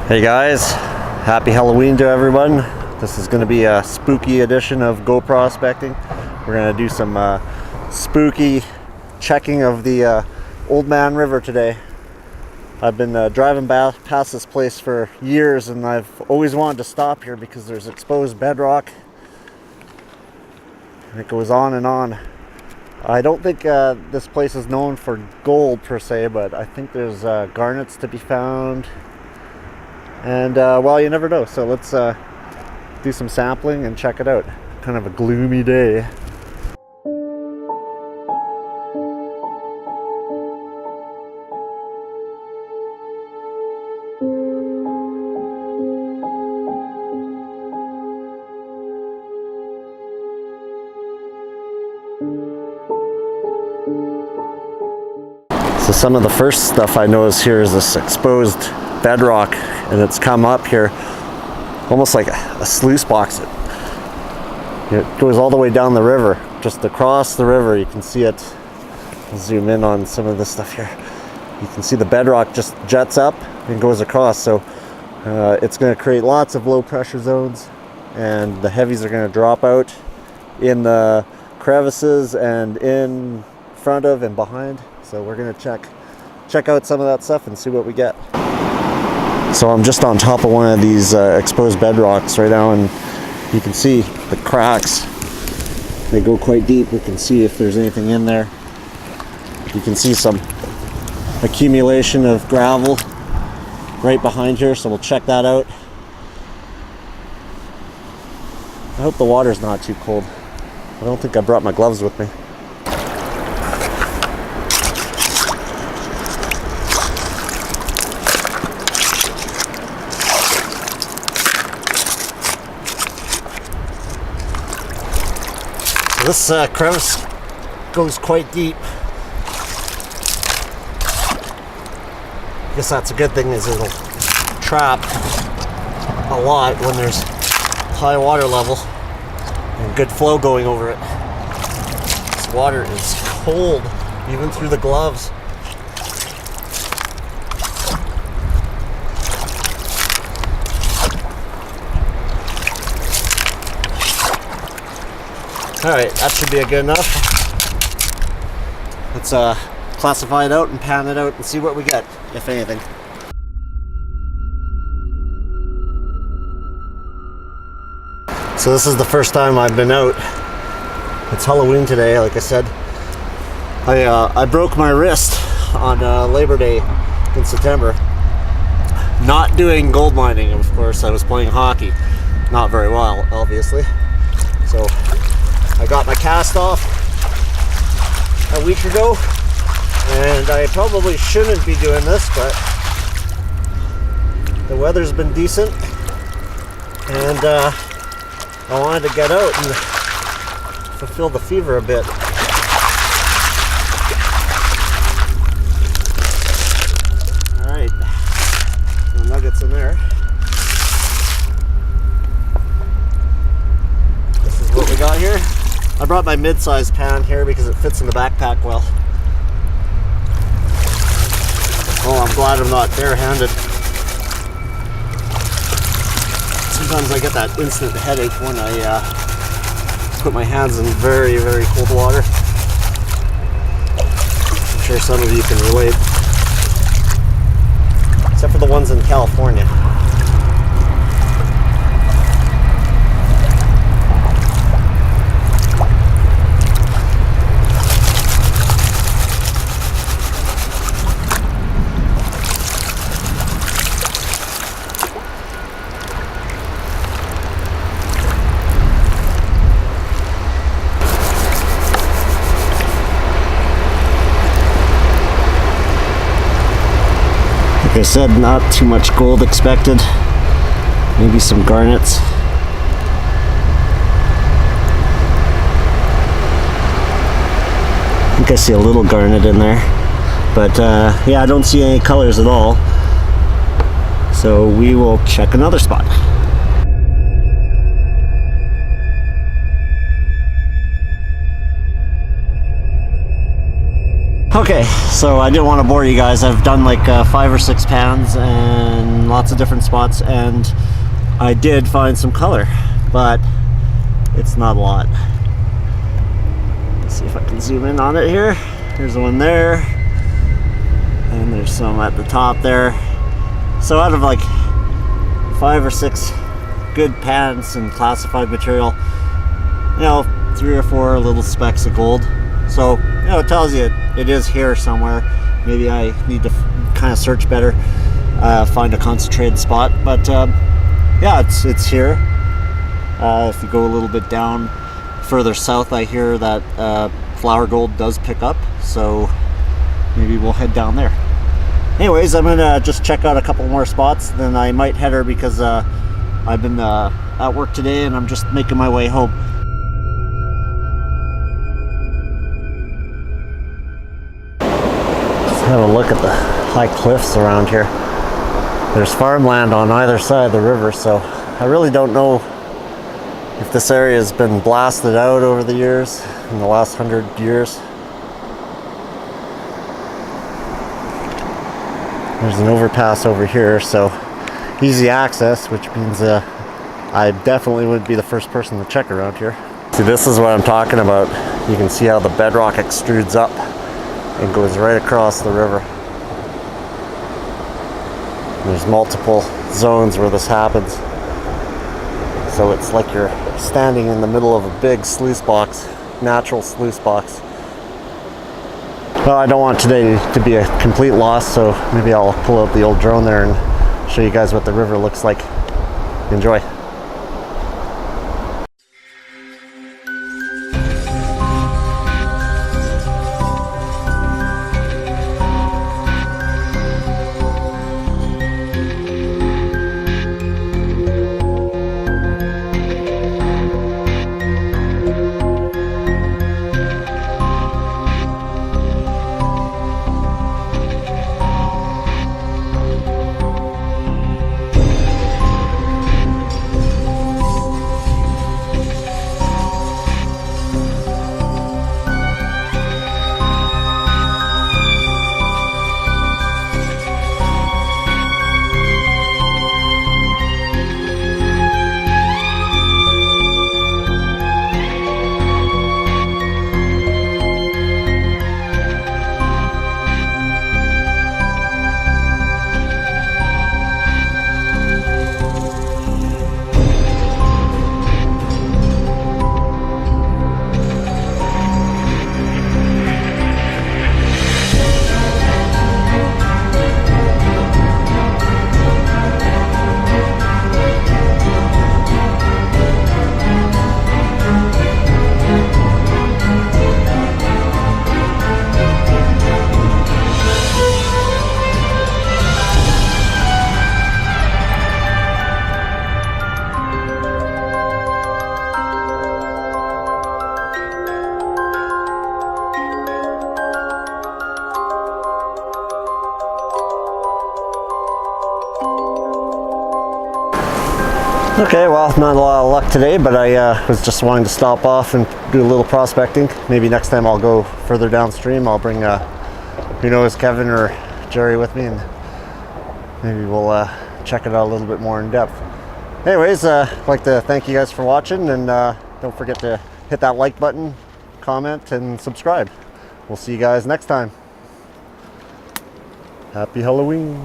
Hey guys, happy Halloween to everyone. This is going to be a spooky edition of Go Prospecting. We're going to do some spooky checking of the Old Man River today. I've been driving past this place for years, and I've always wanted to stop here because there's exposed bedrock. And it goes on and on. I don't think this place is known for gold per se, but I think there's garnets to be found. And well, you never know, so let's do some sampling and check it out. Kind of a gloomy day. So some of the first stuff I notice here is this exposed bedrock, and it's come up here almost like a sluice box. It goes all the way down the river, just across the river. You can see it. I'll zoom in on some of this stuff here. You can see the bedrock just jets up and goes across, so it's going to create lots of low pressure zones, and the heavies are going to drop out in the crevices and in front of and behind. So we're going to check out some of that stuff and see what we get. So I'm just on top of one of these exposed bedrocks right now, and you can see the cracks. They go quite deep. We can see if there's anything in there. You can see some accumulation of gravel right behind here, so we'll check that out. I hope the water's not too cold. I don't think I brought my gloves with me. This crevice goes quite deep. I guess that's a good thing, is it'll trap a lot when there's high water level and good flow going over it. This water is cold, even through the gloves. Alright, that should be a good enough. Let's classify it out and pan it out and see what we get, if anything. So this is the first time I've been out. It's Halloween today, like I said. I broke my wrist on Labor Day in September. Not doing gold mining, of course. I was playing hockey. Not very well, obviously. So I got my cast off a week ago, and I probably shouldn't be doing this, but the weather's been decent, and I wanted to get out and fulfill the fever a bit. Alright, some nuggets in there. This is what we got here. I brought my mid-sized pan here because it fits in the backpack well. Oh, I'm glad I'm not bare-handed. Sometimes I get that instant headache when I put my hands in very, very cold water. I'm sure some of you can relate. Except for the ones in California. Like I said, not too much gold expected. Maybe some garnets. I think I see a little garnet in there. But yeah, I don't see any colors at all. So we will check another spot. Okay, so I didn't want to bore you guys. I've done like 5 or 6 pans and lots of different spots, and I did find some color, but it's not a lot. Let's see if I can zoom in on it here. There's one there, and there's some at the top there. So out of like 5 or 6 good pans and classified material, you know, 3 or 4 little specks of gold. So, you know, it tells you it is here somewhere. Maybe I need to kind of search better, find a concentrated spot. But yeah, it's here. If you go a little bit down further south, I hear that flower gold does pick up. So maybe we'll head down there. Anyways, I'm gonna just check out a couple more spots. Then I might head her because I've been at work today and I'm just making my way home. Have a look at the high cliffs around here. There's farmland on either side of the river, so I really don't know if this area has been blasted out over the years, in the last 100 years. There's an overpass over here, so easy access, which means I definitely would be the first person to check around here. See, this is what I'm talking about. You can see how the bedrock extrudes up and goes right across the river. There's multiple zones where this happens. So it's like you're standing in the middle of a big sluice box, natural sluice box. Well, I don't want today to be a complete loss, so maybe I'll pull out the old drone there and show you guys what the river looks like. Enjoy. Okay, well, not a lot of luck today, but I was just wanting to stop off and do a little prospecting. Maybe next time I'll go further downstream. I'll bring, who knows, Kevin or Jerry with me, and maybe we'll check it out a little bit more in depth. Anyways, I'd like to thank you guys for watching, and don't forget to hit that like button, comment, and subscribe. We'll see you guys next time. Happy Halloween.